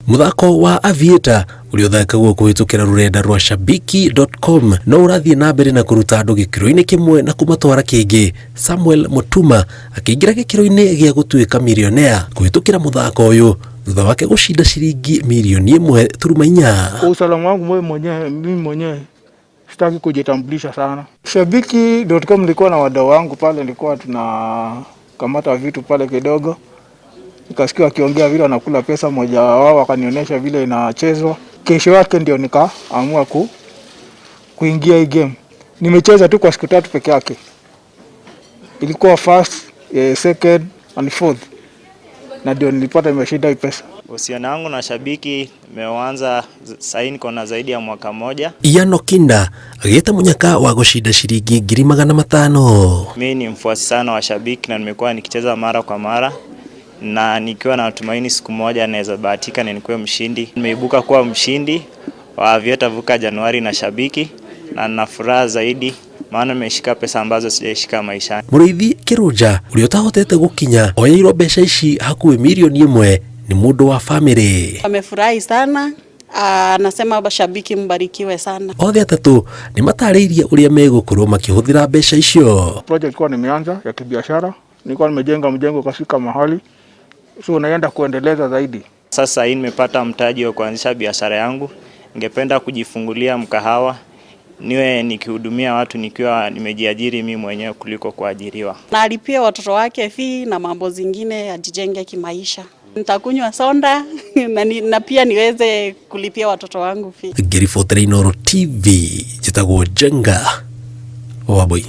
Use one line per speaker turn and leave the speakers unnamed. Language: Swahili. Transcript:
Muthako wa Aviator uliothakagwo kuhitukira rurenda rwa shabiki.com no urathie na mbere na kuruta andu gikiro-ini kimwe na kumatwara kingi. Samuel Mutuma akiingira gikiro-ini gia gutuika milionea kuhitukira muthako uyu thutha wake gushinda shilingi milioni 1.4.
Kwa usalama wangu mimi mwenyewe sitaki kujitambulisha sana. Shabiki.com nilikuwa na wadau wangu pale, nilikuwa tunakamata vitu pale kidogo. Nikasikia akiongea vile anakula pesa, mmoja wao akanionyesha vile inachezwa. Kesho yake ndio nikaamua kuingia hii game. Nimecheza tu kwa siku 3 peke yake. Ilikuwa first, second and fourth. Na ndio nilipata nimeshinda hii pesa.
Uhusiano wangu na shabiki umeanza sasa niko na zaidi ya mwaka mmoja.
Iyano Kinda ageta munyaka wa gushinda shilingi 500,000.
Mimi ni mfuasi sana wa shabiki na nimekuwa nikicheza mara kwa mara, na nikiwa na tumaini siku moja naweza bahatika na nikuwe mshindi. Nimeibuka kuwa mshindi wa Aviator Vuka Januari na shabiki, na nina furaha zaidi maana nimeshika pesa ambazo sijaishika maishani.
Muriithi Kiruja uliotahotete gukinya oyairwo mbeca ici hakuhi milioni 1 ni mundu wa family.
Amefurahi sana. Anasema shabiki mbarikiwe sana.
Othe atatu ni matariirie uria megukorwo makihuthira mbeca icio.
Project ilikuwa nimeanza ya kibiashara, nilikuwa nimejenga mjengo kafika mahali, so naenda kuendeleza zaidi.
Sasa hii nimepata mtaji wa kuanzisha biashara yangu. Ningependa kujifungulia mkahawa, niwe nikihudumia watu nikiwa nimejiajiri mimi mwenyewe kuliko kuajiriwa.
Na alipia watoto wake fee na mambo zingine ajijenge kimaisha. Nitakunywa sonda na pia niweze kulipia watoto wangu fee.
Ngiri 4 TV jitagwo Jenga Waboi.